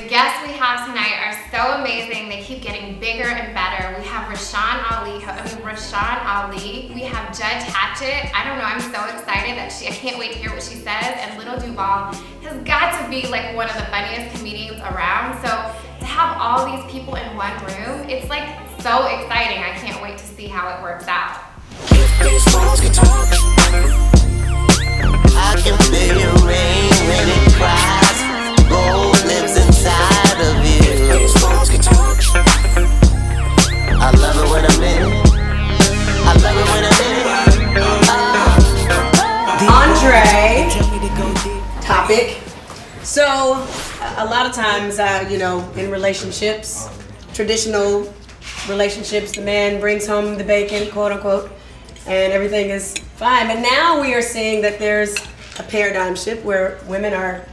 guests we have tonight are so amazing. They keep getting bigger and better. We have Rashawn Ali. We have Judge Hatchett. I don't know, I'm so excited that I can't wait to hear what she says. And Lil Duval has got to be like one of the funniest comedians around. So to have all these people in one room, it's like so exciting. I can't wait to see how it works out. I can feel your rain when it cries. Gold lives inside of you. I love it when I'm in it. I love it when I'm in it. Andre topic. So a lot of times, in relationships, traditional relationships, the man brings home the bacon, quote unquote, and everything is fine. But now we are seeing that there's a paradigm shift where women are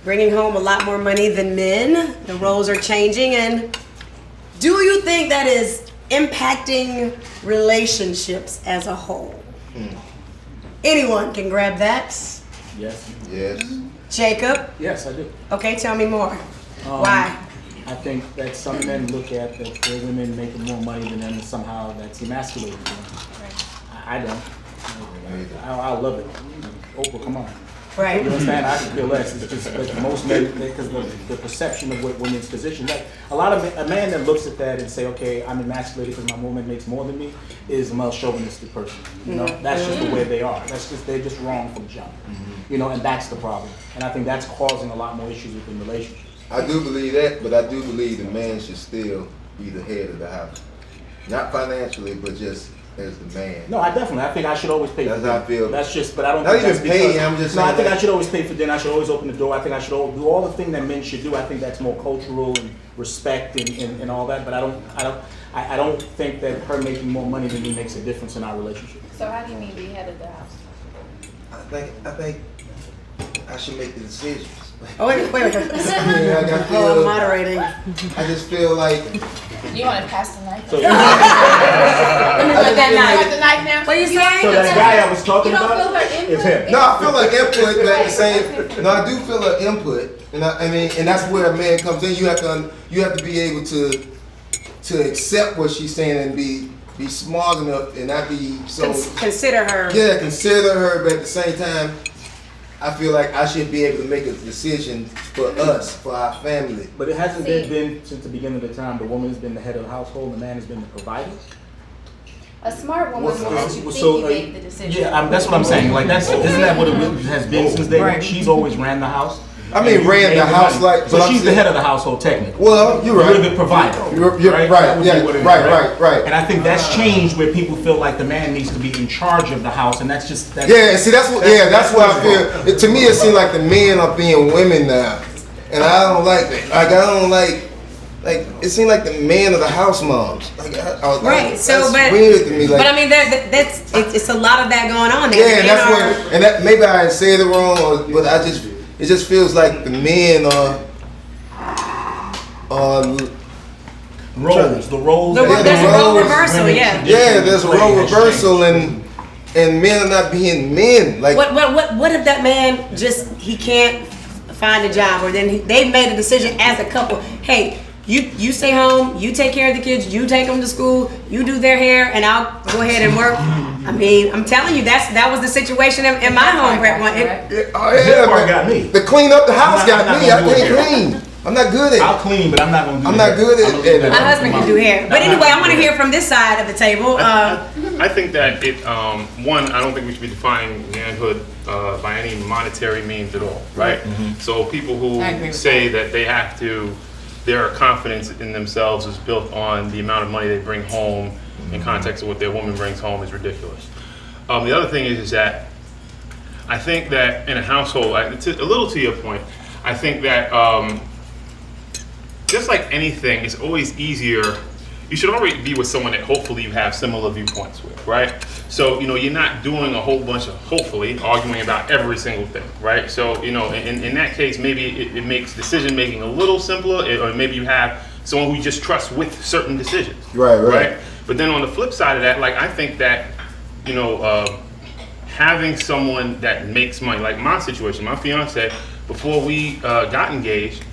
bringing home a lot more money than men. The roles are changing. And do you think that is impacting relationships as a whole? Anyone can grab that. Yes. Jacob? Yes, I do. Okay, tell me more. Why? I think that some men look at that their women making more money than them and somehow that's emasculating them. Right. I don't. I love it. Oprah, come on. Right. You understand? I can feel less. It's just like most men, because the perception of what women's position. Like a man that looks at that and say, okay, I'm emasculated because my woman makes more than me, is a male chauvinistic person. You know, that's just the way they are. They're just wrong from jump. And that's the problem. And I think that's causing a lot more issues within relationships. I do believe that, but I do believe the man should still be the head of the house, not financially, but just as the man. No, I think I should always pay for dinner. That's how I feel. That's just, but I don't Not think even that's pay, because, I'm just no, saying I think that. I should always pay for dinner. I should always open the door. I think I should do all the things that men should do. I think that's more cultural and respect and all that. But I don't think that her making more money than me makes a difference in our relationship. So how do you mean be head of the house? I think I should make the decisions. Oh, wait. I'm moderating. I just feel like You want to pass the knife? So, Let me let that You knife. want the knife now? What are you saying? so that guy I was talking You don't about feel her input? is him. no, I feel like input, but at the same. No, I do feel an input, and and that's where a man comes in. You have to be able to accept what she's saying and be smart enough and not be so. Consider her. Yeah, consider her, but at the same time, I feel like I should be able to make a decision for us, for our family. But it hasn't been since the beginning of the time. The woman has been the head of the household, and the man has been the provider. A smart woman will let you think So, you made the decision. Yeah, that's what I'm saying. Like isn't that what it has been since day one? She's always ran the house. I mean, ran the house like. So she's the head of the household technically. Well, you're right. You're the provider. You're right. Yeah, right. And I think that's changed where people feel like the man needs to be in charge of the house, and that's what I feel. To me, it seems like the men are being women now, and I don't like that. Like I don't like it seems like the man of the house moms. Right. So, that's weird to me. Like, but I mean, it's a lot of that going on there. Yeah, and that's what. And that maybe I said it wrong, but it just feels like the men are roles. The roles. There's a role reversal. Yeah. Yeah, there's a role reversal, and men are not being men. Like what if that man he can't find a job, or then they've made a decision as a couple. Hey, you stay home, you take care of the kids, you take them to school, you do their hair, and I'll go ahead and work. I mean, I'm telling you, that was the situation in my home. Got me. The clean up the house got me. I can't clean. I'm not good at it. I'll clean, but I'm not going to do I'm not good at it. My husband can do hair. But anyway, I want to hear from this side of the table. I think that I don't think we should be defining manhood by any monetary means at all, right? Mm-hmm. So people who say that their confidence in themselves is built on the amount of money they bring home in context of what their woman brings home is ridiculous. The other thing is that I think that in a household, a little to your point, I think that just like anything, it's always easier. You should already be with someone that hopefully you have similar viewpoints with, right? So, you're not doing a whole bunch of, hopefully, arguing about every single thing, right? So, in that case, maybe it makes decision making a little simpler, or maybe you have someone who you just trust with certain decisions. Right. But then on the flip side of that, like, I think that, having someone that makes money, like my situation, my fiance, before we got engaged,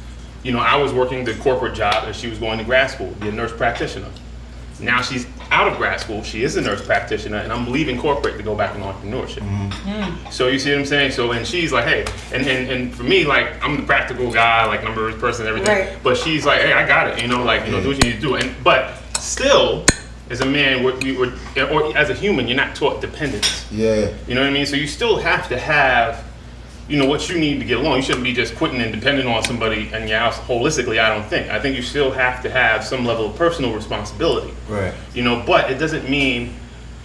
you know, I was working the corporate job and she was going to grad school, be a nurse practitioner. Now she's out of grad school, she is a nurse practitioner, and I'm leaving corporate to go back in entrepreneurship. So you see what I'm saying? So, and she's like, hey, and for me, like, I'm the practical guy, like, numbers person, everything. Right. But she's like, hey, I got it, you know, like, you know, do what you need to do. But still, as a man, or as a human, you're not taught dependence. Yeah. You know what I mean? So you still have to have, you know, what you need to get along. You shouldn't be just quitting and depending on somebody in your house holistically, I don't think. I think you still have to have some level of personal responsibility. Right. You know, but it doesn't mean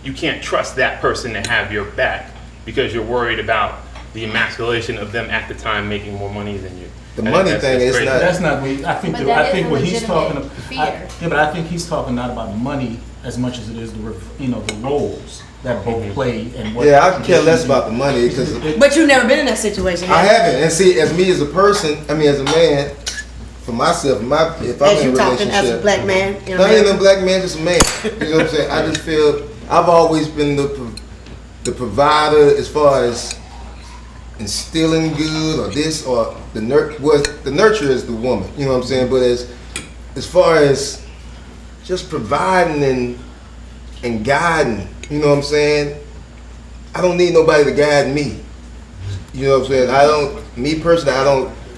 you can't trust that person to have your back because you're worried about the emasculation of them at the time making more money than you. The money thing is crazy. not. That's not what I think. But that I think is a what he's talking legitimate about. fear. But I think he's talking not about money as much as it is the the roles that both play and what. Yeah, I can care less about the money because But you've never been in that situation. I have you? haven't. And see, as me as a person, I mean, as a man, for myself, if I'm As in you a talking as a relationship, black man. You know not what I even mean? a black man, just a man. You know what I'm saying? I just feel I've always been the provider as far as instilling good or this or the nurture is the woman. You know what I'm saying? But as far as just providing and guiding, you know what I'm saying? I don't need nobody to guide me. You know what I'm saying? Me personally,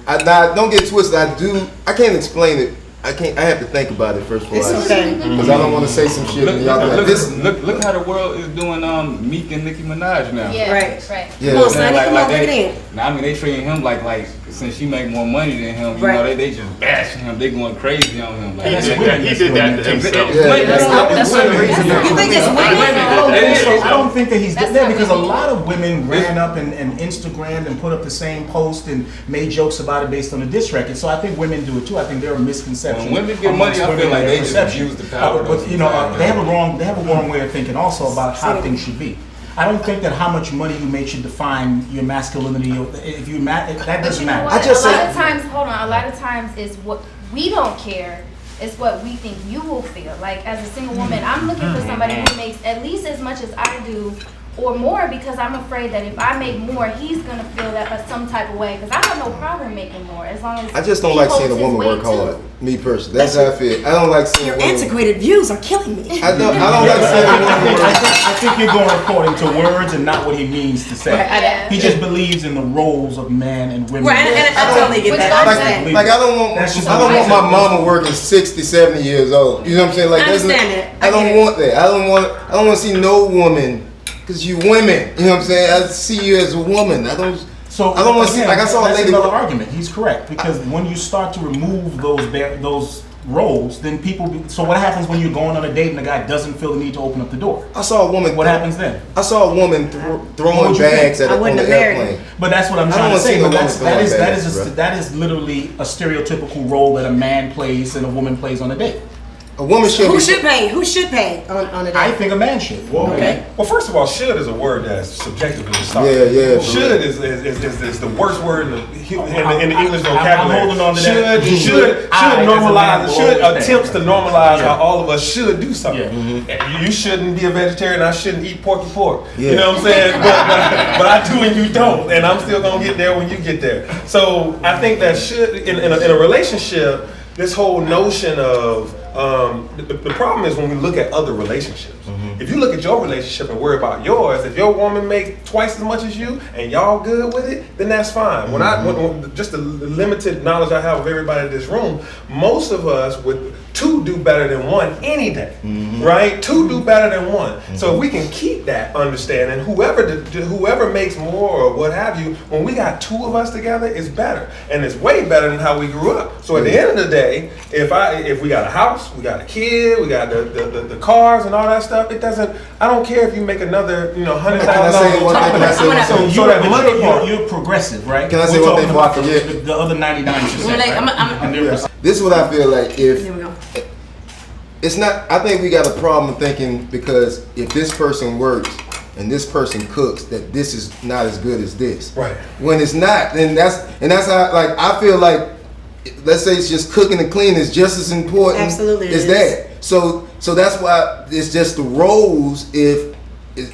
now, don't get twisted. I can't explain it. I have to think about it first before It's I okay. because I don't want to say some shit and y'all be like, this. Look how the world is doing Meek and Nicki Minaj now. Yeah, Right. right. Yeah. Come on, son. Come on, bring it they, in. I mean, they treating him like since she make more money than him, you Right. know, they just bashing him. They going crazy on him. Like, He did that to himself. Yeah. That's You think it's women? I don't think that he's That's there not because a really- lot of women ran up and Instagrammed and put up the same post and made jokes about it based on a diss record. So I think women do it too. I think there are misconceptions. When women get money, amongst I women feel like and they their just perception. abuse the power. But you know, they have a wrong way of thinking also about how things should be. I don't think that how much money you make should define your masculinity. Or if you that But doesn't you know matter. what? I just a lot say- of times, hold on. A lot of times is what we don't care. It's what we think you will feel. Like as a single woman, I'm looking for somebody who makes at least as much as I do, or more, because I'm afraid that if I make more, he's gonna feel that some type of way. Because I have no problem making more as long as I just don't he like seeing a holds his woman work weight, too. hard. Me personally, that's how I feel. I don't like seeing Your women. antiquated views are killing me. I don't like seeing a woman work. I think you're going according to words and not what he means to say. Yeah. He just believes in the roles of man and women. Right, and I totally get Which that. I'm I saying. understand. Like I don't want my mama working 60, 70 years old. You know what I'm saying? Like I that's understand not- that. I I don't get it. want that. I don't want to see no woman because you women. You know what I'm saying? I see you as a woman. I don't want to see like I saw a that's lady. another argument. He's correct because when you start to remove those roles, then so what happens when you're going on a date and the guy doesn't feel the need to open up the door? I saw a woman. What happens then? I saw a woman What throwing would you bags think? at I on wouldn't the have married airplane. him. But that's what I'm I don't trying to wanna see say. no But woman throwing bags, bro. that is literally a stereotypical role that a man plays and a woman plays on a date. A woman should Who be. should pay? Who should pay on a I date? think a man should. Okay. Well, first of all, should is a word that's subjectively decided. Yeah, yeah. Should is the worst word in the English I'm vocabulary. holding on to that. Should I, as a man, normalize. will Should always attempts say. to normalize Yeah. how all of us should do something. Yeah. You shouldn't be a vegetarian. I shouldn't eat porky pork. Yeah. You know what I'm saying? but I do and you don't, and I'm still gonna get there when you get there. So I think that should in a relationship, this whole notion of the problem is when we look at other relationships. If you look at your relationship and worry about yours, if your woman makes twice as much as you and y'all good with it, then that's fine. When just the limited knowledge I have of everybody in this room, most of us would two do better than one any day, right? Two do better than one. So if we can keep that understanding, whoever makes more or what have you, when we got two of us together, it's better, and it's way better than how we grew up. So at the end of the day, if we got a house, we got a kid, we got the cars and all that stuff, it doesn't. I don't care if you make another $100,000. Can I say one thing? Can I say one thing? So that money part. You're progressive, right? Can I say We're one thing talking before I about forget? the other 99%. Like, right? And their percent. This is what I feel like. Here we go. It's not. I think we got a problem thinking because if this person works and this person cooks, that this is not as good as this. Right. When it's not, then that's how. Like I feel like, let's say it's just cooking and cleaning is just as important. Absolutely, it as is. that. So that's why it's just the roles. If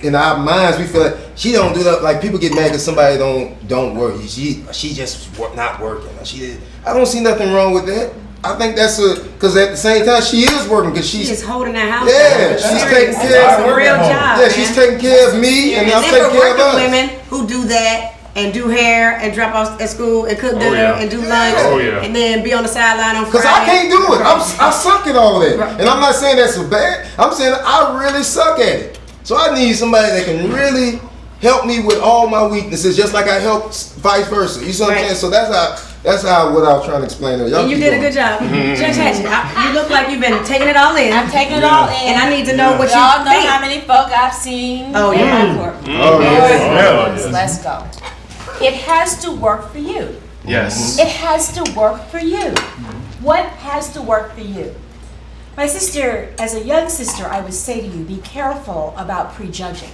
in our minds we feel like she don't do that. Like people get mad because somebody don't work. She just not working. Or she did. I don't see nothing wrong with that. I think that's because at the same time she is working because She is holding that house. Yeah, down. she's taking care That's of a real job. Yeah, she's taking care of me and I'm then taking we're care of working us. women who do that and do hair and drop off at school and cook dinner yeah. and do lunch and then be on the sideline on Friday. Because I can't do it. I suck at all that. And I'm not saying that's so bad. I'm saying I really suck at it. So I need somebody that can really help me with all my weaknesses, just like I help vice versa. You see what I'm saying? So that's how what I was trying to explain to y'all. And you did a good job. Judge Hatchett, you look like you've been taking it all in. I'm taking it all in. And I need to know what y'all you know think. how many folk I've seen in my court. Oh, yeah. Let's go. It has to work for you. Yes. It has to work for you. What has to work for you? My sister, as a young sister, I would say to you, be careful about prejudging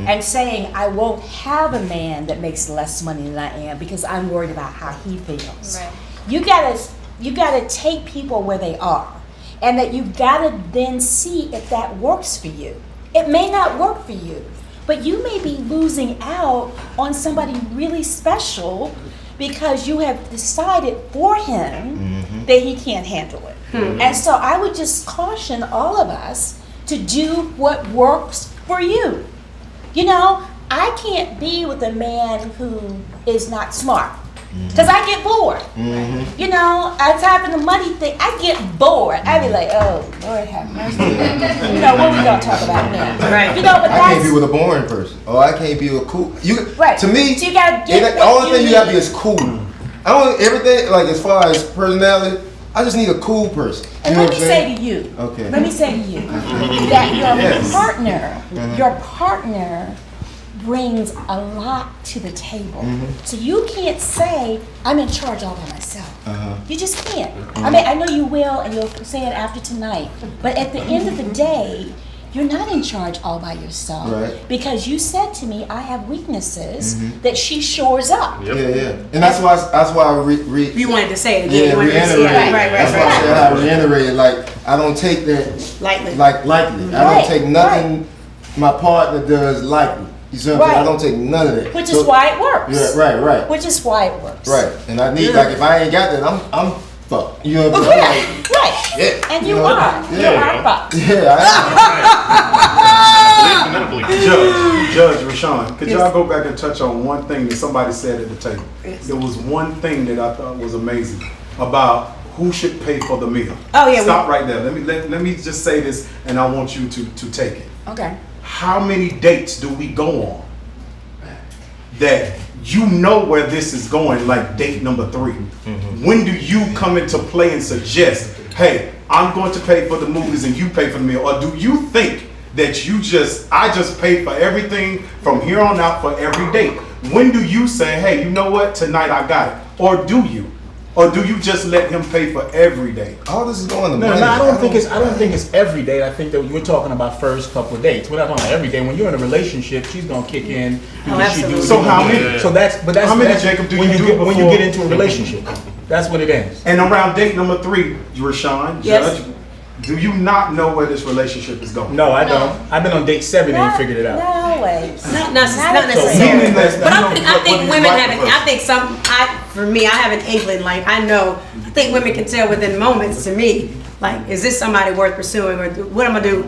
and saying, I won't have a man that makes less money than I am because I'm worried about how he feels. Right. You gotta take people where they are, and that you gotta then see if that works for you. It may not work for you, but you may be losing out on somebody really special because you have decided for him that he can't handle it. And so I would just caution all of us to do what works for you. You know, I can't be with a man who is not smart because I get bored. You know, I type in the money thing, I get bored. I be like, oh, Lord have mercy. You know, what we gonna talk about now? Right. You know, but I can't be with a boring person. Or I can't be with a cool. Right. To me, So you gotta get the what only you thing you gotta be need. is cool. I don't everything like as far as personality. I just need a cool person. And You know let what me I'm say saying? to you, Okay. let me say to you that your partner brings a lot to the table. So you can't say, I'm in charge all by myself. You just can't. I mean, I know you will, and you'll say it after tonight, but at the end of the day, you're not in charge all by yourself. Right. Because you said to me, I have weaknesses that she shores up. Yeah. And that's why I You wanted to say it again. Yeah, You wanted to say reiterate. it. Right. That's why I said I reiterated. Like I don't take that Lightly. lightly. I don't take nothing my partner does lightly. You see what I'm saying? I don't take none of that. Which is why it works. Yeah, right. Which is why it works. Right. And I need like if I ain't got that, I'm fucked. You know what I'm saying? Right. Yeah. And you are. You are fucked. Yeah. Judge Rashawn, could y'all go back and touch on one thing that somebody said at the table? There was one thing that I thought was amazing about who should pay for the meal. Oh, yeah. Stop right there. Let me just say this, and I want you to take it. Okay. How many dates do we go on that you know where this is going, like date number 3? When do you come into play and suggest, hey, I'm going to pay for the movies and you pay for the meal? Or do you think that I just pay for everything from here on out for every date? When do you say, hey, you know what, tonight I got it? Or do you? Or do you just let him pay for every day? All this is going to No, money. I don't think it's every date. I think that we're talking about first couple of dates. We're not talking about every day. When you're in a relationship, she's gonna kick in. So how many? So that's how many, Jacob, do when you do get, when you before- get into a relationship. That's what it ends. And around date number 3, Rashawn, Yes. Judge, do you not know where this relationship is going? No, I don't. I've been on date 7 and ain't figured it out. Not always. Not necessarily. meaning that- But you I know, think what is women right have it. for us. I think for me, I have an inkling. Like I know. I think women can tell within moments. To me, like, is this somebody worth pursuing, or what am I gonna do?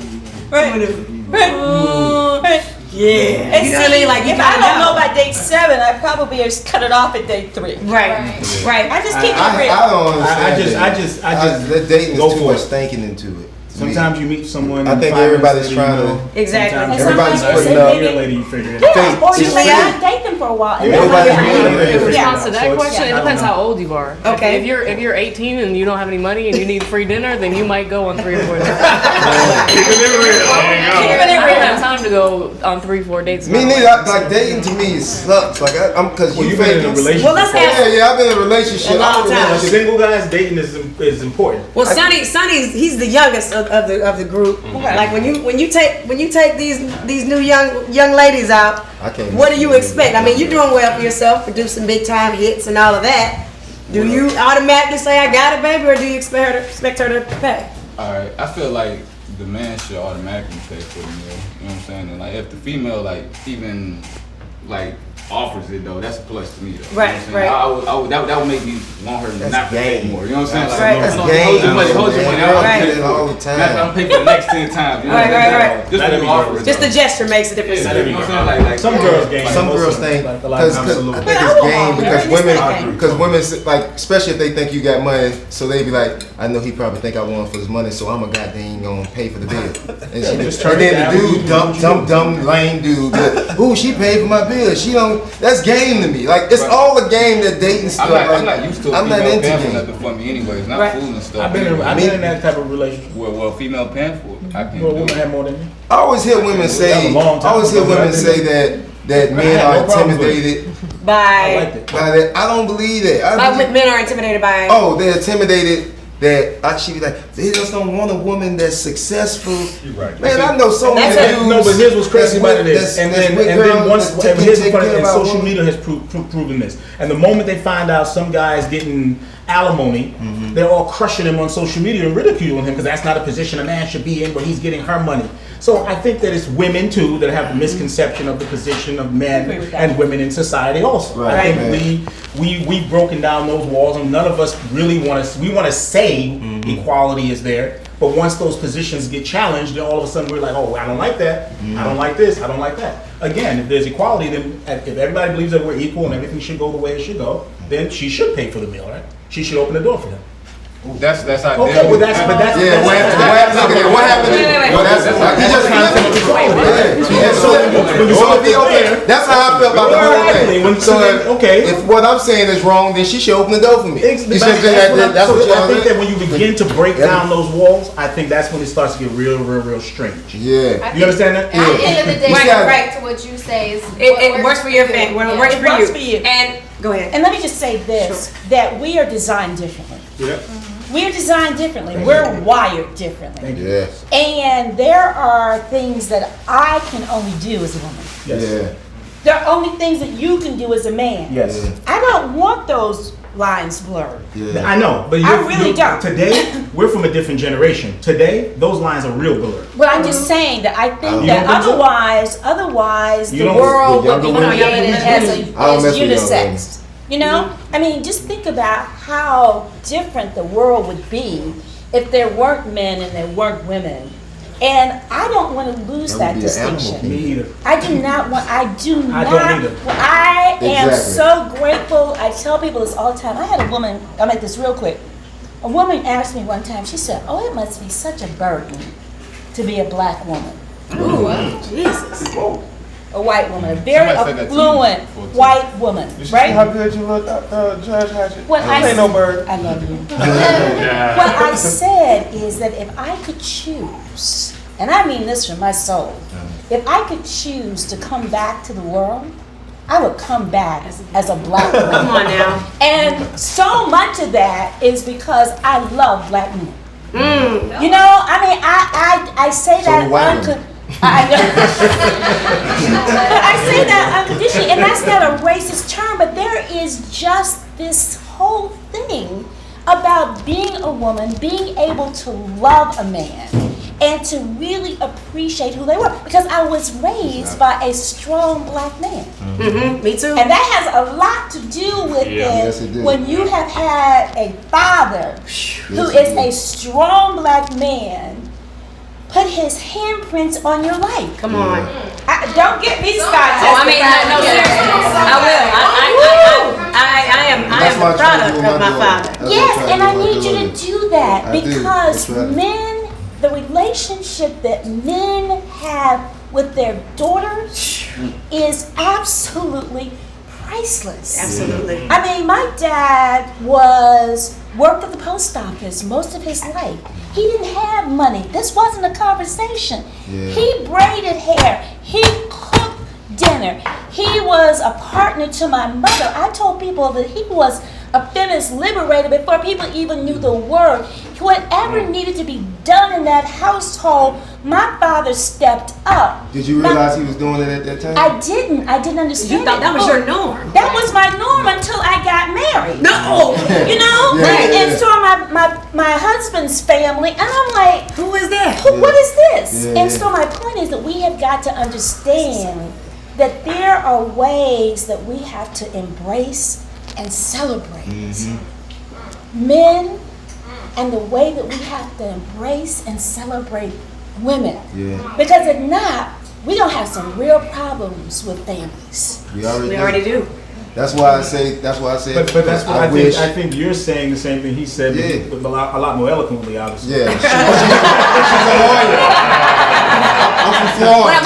Right. Yeah. And You know what I mean? Like, you if I gotta don't know know. by date 7, I probably just cut it off at date 3. Right. I just keep it real. I don't understand. I just that dating go is too for much it. thinking into it. Sometimes you meet someone. I and think 5 minutes everybody's later, trying you know, to- Exactly. sometimes Everybody's sometimes putting they up. a year later you figure it out. Yeah, or you It's may fair. not date them for a while. And Everybody's then really you're good. like, In response to that So it's- question, it I don't depends know. how old you are. Okay. If you're 18 and you don't have any money and you need free dinner, then you might go on 3 or 4 dates. Keeping it real. There you go. I don't have time to go on 3 or 4 dates. Me neither. Like dating to me sucks. Like I'm because Well, you you've been in a faking- relationship. Well, let's ask. Yeah, I've been in a relationship. A long time. Single guys dating is important. Well, Sonny's he's the youngest of the group. Like when you take these new young ladies out, I can't what do you expect? I mean, you're doing well for yourself, producing big time hits and all of that. Do you automatically say I got it, baby, or do you expect her to pay? Alright, I feel like the man should automatically pay for the meal. You know what I'm saying? And like if the female like even like offers it though, that's a plus to me though. Right, You know what I'm saying? that would make me want her to not pay more. You know what I'm saying? That's Like, game. hold your money, hold your money. Right. I do that all the time. I'm paying for the next 10 times. You know what I'm Right. saying? Just for the offers. Just the gesture makes a difference. Yeah, you know what I'm saying? Like Some girls game. Some most girls of them, think, like, a lot of times, I absolutely. think it's game because women, like, especially if they think you got money, so they be like, I know he probably think I want it for his money, so I'm a goddamn gonna pay for the bill. And, and then the dude, dumb, lame dude, ooh, she paid for my bill. She don't. That's game to me. Like it's all a game that dating stuff. I'm not used to. I'm not into game. Nothing for me anyways. Not fooling and stuff. I've been in that type of relationship. Well, female paying for it. I can't. Well, women have more than me. I always hear women say that men are intimidated By that. I don't believe that. men are intimidated by. Oh, they're intimidated. That she be like, they just don't want a woman that's successful. You're right. Man, I know so many dudes. No, but here's what's crazy about it is, and then once, and here's the funny thing, social women. media has proven this. And the moment they find out some guy's getting alimony, they're all crushing him on social media and ridiculing him because that's not a position a man should be in, but he's getting her money. So I think that it's women too that have the misconception of the position of men and women in society also. Right. I think we've broken down those walls, and none of us really want to say equality is there. But once those positions get challenged, then all of a sudden we're like, oh, I don't like that. I don't like this. I don't like that. Again, if there's equality, then if everybody believes that we're equal and everything should go the way it should go, then she should pay for the meal, right? She should open the door for him. That's how. Okay, well that's What happened? That's how I feel about the whole thing. So if what I'm saying is wrong, then she should open the door for me. That's what I think that when you begin to break down those walls, I think that's when it starts to get real strange. Yeah. You understand that? At the end of the day, right to what you say is It works for your family. When it works It for works you. for you. And go ahead. And let me just say this, that we are designed differently. Yeah. We're designed differently. We're wired differently. Yeah. And there are things that I can only do as a woman. Yes. There are only things that you can do as a man. Yes. I don't want those lines blurred. Yeah. I know, but I really don't. Today, we're from a different generation. Today, those lines are real blurred. Well, I'm just saying that I think You that don't think so? otherwise, You the don't- world the would be younger women- created as I don't mess with young women. unisex. You know? I mean, just think about how different the world would be if there weren't men and there weren't women. And I don't want to lose that would be an animal distinction. Me either. I do not want, I don't either. I am Exactly. so grateful. I tell people this all the time. I had a woman, I'll make this real quick. A woman asked me one time, she said, oh, it must be such a burden to be a black woman. Ooh, Jesus. A white woman, a very Somebody said that to me affluent before, too. white woman, right? How good you look, Judge Hatchett. What I ain't no bird. I love you. What I said is that if I could choose, and I mean this from my soul, if I could choose to come back to the world, I would come back as a black woman. Come on now. And so much of that is because I love black men. You know, I mean, I say So that do white women. I say that unconditionally, and that's not a racist term, but there is just this whole thing about being a woman, being able to love a man, and to really appreciate who they were. Because I was raised by a strong black man. Mm-hmm. Me too. And that has a lot to do with Yes, it did. when you have had a father who is a strong black man put his handprints on your life. Come on. Don't get me started. I mean, no, seriously. I am a product of my father. Yes, and I need you to do that I do. because That's right. men, the relationship that men have with their daughters is absolutely priceless. Absolutely. I mean, my dad worked at the post office most of his life. He didn't have money. This wasn't a conversation. Yeah. He braided hair. He cooked dinner. He was a partner to my mother. I told people that he was a feminist liberator before people even knew the word. Whatever needed to be done in that household, my father stepped up. Did you realize he was doing it at that time? I didn't understand. You thought that was your norm. That was my norm until I got married. No. You know? Yeah. And so my husband's family, and I'm like, Who is that? what is this? Yeah, And yeah. so my point is that we have got to understand that there are ways that we have to embrace and celebrate men, and the way that we have to embrace and celebrate women. Yeah. Because if not, we're going to have some real problems with families. We already, We already do. That's why I say. That's why I say. But that's what I wish. think. I think you're saying the same thing he said, but a lot more eloquently, obviously. Yeah. She's a lawyer. I'm from Florida.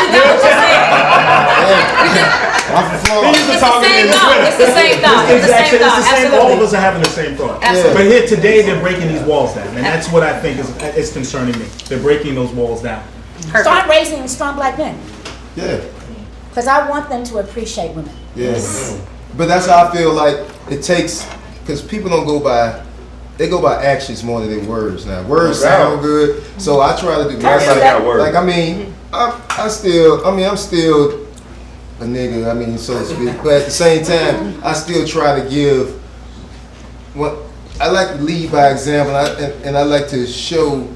I'm from Florida. It's the same thought. It's the same thought. It's the same thought. Absolutely. All of us are having the same thought. Absolutely. But here today, they're breaking these walls down, and that's what I think is concerning me. They're breaking those walls down. Start raising strong black men. Yeah. Because I want them to appreciate women. Yes. But that's how I feel like it takes, because people don't go by, they go by actions more than their words now. Words sound good, so I try to do like, I mean, I'm still a nigga, I mean, so to speak, but at the same time, I still try to give, what I like to lead by example, and I like to show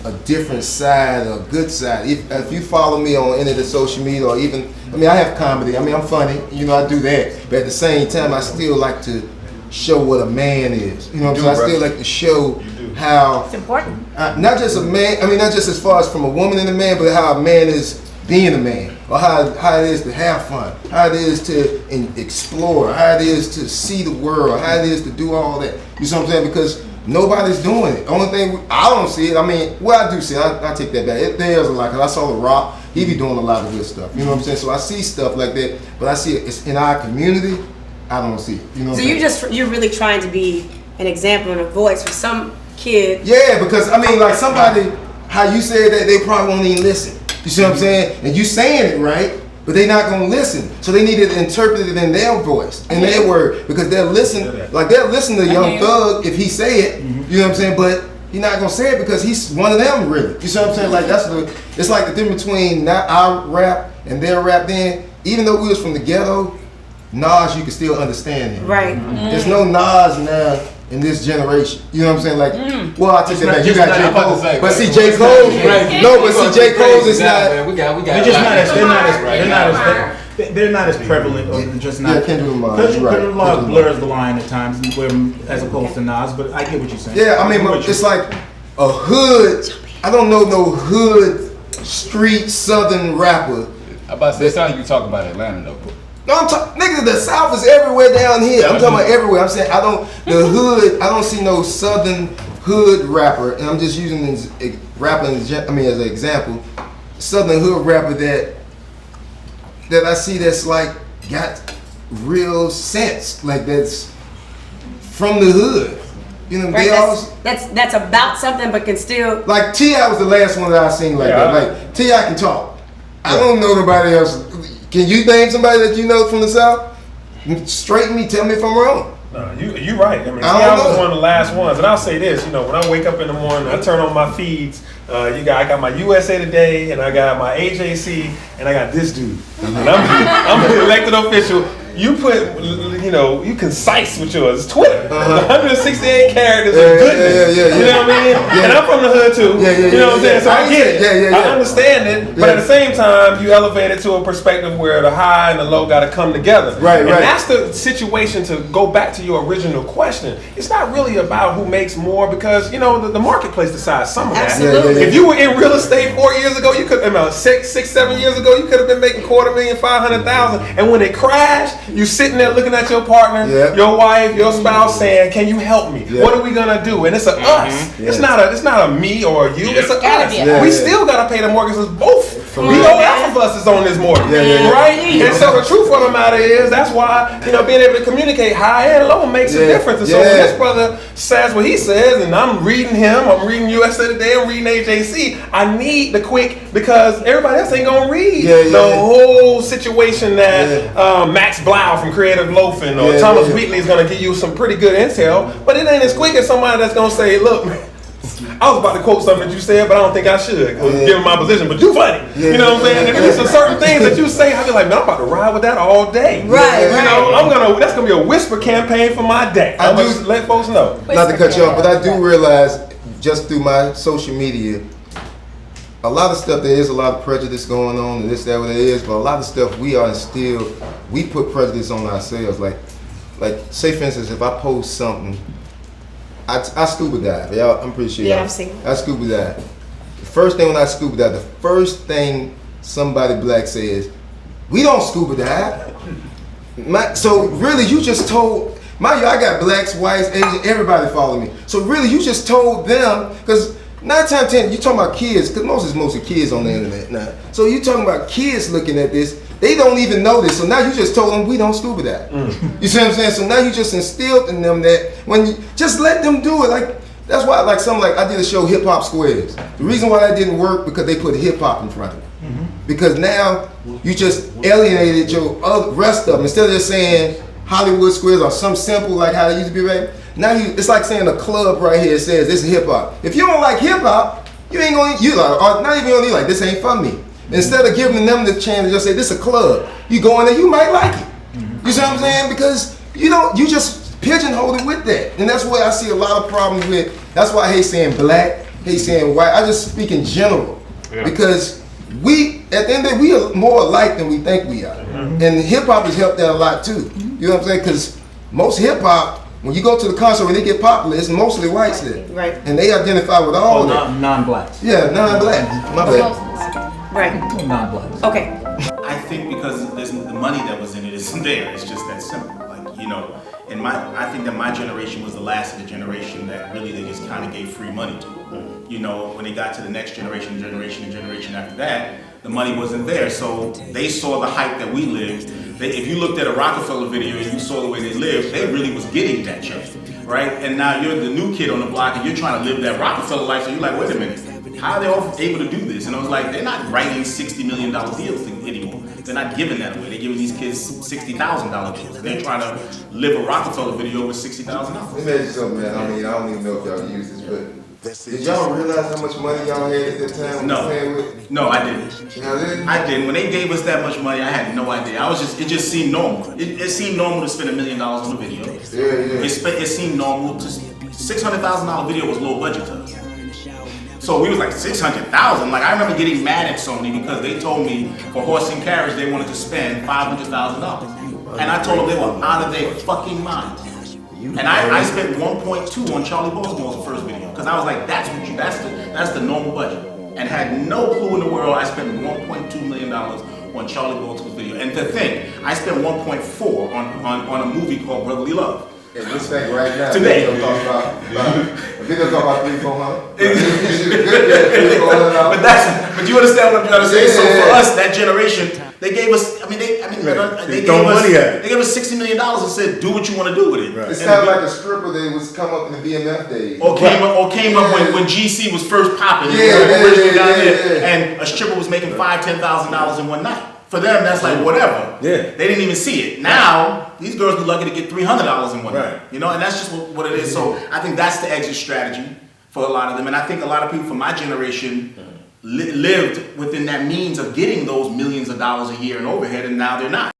a different side, a good side. If you follow me on any of the social media, or even, I mean, I have comedy. I mean, I'm funny. You know, I do that. But at the same time, I still like to show what a man is. You know what I'm saying? I still like to show how it's important. Not just a man. I mean, not just as far as from a woman and a man, but how a man is being a man, or how it is to have fun, how it is to explore, how it is to see the world, how it is to do all that. You know what I'm saying? Because nobody's doing it. Only thing I don't see it. I mean, well, I do see it. I take that back. There's a lot. Cause I saw The Rock. He be doing a lot of good stuff. You know what I'm saying? So I see stuff like that, but I see it's in our community. I don't see it. You know. So you're really trying to be an example and a voice for some kid. Yeah, because I mean, like somebody, how you said that, they probably won't even listen. You see what I'm saying? And you saying it right, but they're not gonna listen. So they need it interpreted in their voice, in their word, because they'll listen. Like they'll listen to Young Thug if he say it. You know what I'm saying? But he's not gonna say it because he's one of them, really. You see what I'm saying? Like it's like the difference between not our rap and their rap. Then, even though we was from the ghetto, Nas, you can still understand him. Right. There's no Nas now in this generation. You know what I'm saying? Like, well, I take that back. You got J. Cole. But see, J. Cole, J. Cole's is not. They're just they're not as prevalent, or just not. Yeah, Kendrick Lamar. Kendrick Lamar blurs the line at times, as opposed to Nas. But I get what you're saying. Yeah, I mean, it's like a hood. I don't know no hood, street, southern rapper. I about to say, sound like you talk about Atlanta though. No, I'm talking, nigga, the South is everywhere down here. I'm talking about everywhere. I'm saying I don't see no southern hood rapper, and I'm just using this rapper as an example. Southern hood rapper that I see that's like got real sense, like that's from the hood. You know, right, that's about something, but can still. Like T.I. was the last one that I seen like that. Like T.I. can talk. I don't know nobody else. Can you name somebody that you know from the South? Straighten me, tell me if I'm wrong. No, you're right. I mean, I was one of the last ones, and I'll say this: you know, when I wake up in the morning, I turn on my feeds. I got my USA Today, and I got my AJC, and I got this dude. And I'm an elected official. You put, you concise with yours. It's Twitter. 168 characters of goodness. Yeah. You know what I mean? And I'm from the hood too. You know what I'm saying? So I get it. I understand it. But at the same time, you elevate it to a perspective where the high and the low got to come together. Right. And that's the situation. To go back to your original question, it's not really about who makes more, because the marketplace decides some of that. Absolutely. If you were in real estate 4 years ago, you could, 7 years ago, you could have been making $250,000, $500,000, and when it crashed, you sitting there looking at your partner, your wife, your spouse, saying, "Can you help me? What are we gonna do?" And it's a us. It's not a me or a you. It's a us. We still gotta pay the mortgages. Both. We owe half of us is on this mortgage, right? And so the truth of the matter is, that's why being able to communicate high and low makes a difference. And so when this brother says what he says, and I'm reading him, I'm reading USA Today, I'm reading AJC. I need the quick, because everybody else ain't gonna read the whole situation that Max Blau from Creative Loafing or Thomas Wheatley is going to give you some pretty good intel, but it ain't as quick as somebody that's going to say, "Look, I was about to quote something that you said, but I don't think I should, given my position, but you funny." You know what I'm saying? And there's some certain things that you say, I be like, "Man, I'm about to ride with that all day." Right. That's going to be a whisper campaign for my day. I'm going to let folks know. Not to cut you off, but I do realize, just through my social media, a lot of stuff, there is a lot of prejudice going on and this, that, what it is, but a lot of stuff we put prejudice on ourselves. Like say for instance, if I post something, I scuba dive. Yeah, I'm pretty sure. Yeah, I've seen it. I scuba dive. The first thing when I scuba dive, the first thing somebody black says, we don't scuba dive. So really, you just told, mind you, I got blacks, whites, Asians, everybody follow me. So really, you just told them, because 9 times out of 10, you talking about kids, because mostly kids on the internet now. So you talking about kids looking at this, they don't even know this. So now you just told them we don't scuba dive. You see what I'm saying? So now you just instilled in them that when you just let them do it. Like that's why, like I did a show, Hip Hop Squares. The reason why that didn't work because they put hip hop in front of it. Because now you just alienated your rest of them. Instead of just saying Hollywood Squares or some simple like how they used to be, right? Now it's like saying a club right here says this is hip hop. If you don't like hip hop, you ain't gonna or not even gonna like this ain't for me. Instead of giving them the chance to just say this is a club, you go in there, you might like it. You see what I'm saying? Because you just pigeonhole it with that, and that's where I see a lot of problems with. That's why I hate saying black, hate saying white. I just speak in general because we at the end of the day we are more alike than we think we are, and hip hop has helped that a lot too. You know what I'm saying? Because most hip hop, when you go to the concert, when they get popular, it's mostly whites there. Right. And they identify with all that. Non-blacks. Yeah, non-blacks. My bad. Right. Non-blacks. Okay. I think because there's the money that was in it isn't there. It's just that simple. Like, I think that my generation was the last of the generation that really they just kind of gave free money to. When they got to the next generation after that, the money wasn't there. So they saw the hype that we lived. If you looked at a Rockefeller video and you saw the way they lived, they really was getting that check, right? And now you're the new kid on the block and you're trying to live that Rockefeller life, so you're like, wait a minute, how are they all able to do this? And I was like, they're not writing $60 million deals anymore. They're not giving that away. They're giving these kids $60,000 deals. They're trying to live a Rockefeller video with $60,000. Let me ask you something, man. I don't even know if y'all use this, but did y'all realize how much money y'all had at that time? No, I didn't. You didn't? I didn't. When they gave us that much money, I had no idea. It just seemed normal. It seemed normal to spend $1 million on a video. Yeah. It seemed normal to $600,000 video was low budget to us. So we was like 600,000. Like I remember getting mad at Sony because they told me for horse and carriage they wanted to spend $500,000, and I told them they were out of their fucking minds. And I spent 1.2 on Charlie Baltimore's first video because I was like, that's the normal budget, and had no clue in the world. I spent $1.2 million on Charlie Baltimore's video, and to think I spent 1.4 on a movie called Brotherly Love. And this thing right now, today. A video talk about 300-400. But you understand what I'm trying to say? So for us, that generation, they gave us. They gave us $60 million and said, "Do what you want to do with it." Right. It's kind of like a stripper that was come up in the BMF days, or came up when GC was first popping. And a stripper was making $5,000-$10,000 in one night. For them, that's like whatever. Yeah. They didn't even see it. Now, these girls be lucky to get $300 in one night. And that's just what it is. So I think that's the exit strategy for a lot of them. And I think a lot of people from my generation lived within that means of getting those millions of dollars a year in overhead, and now they're not.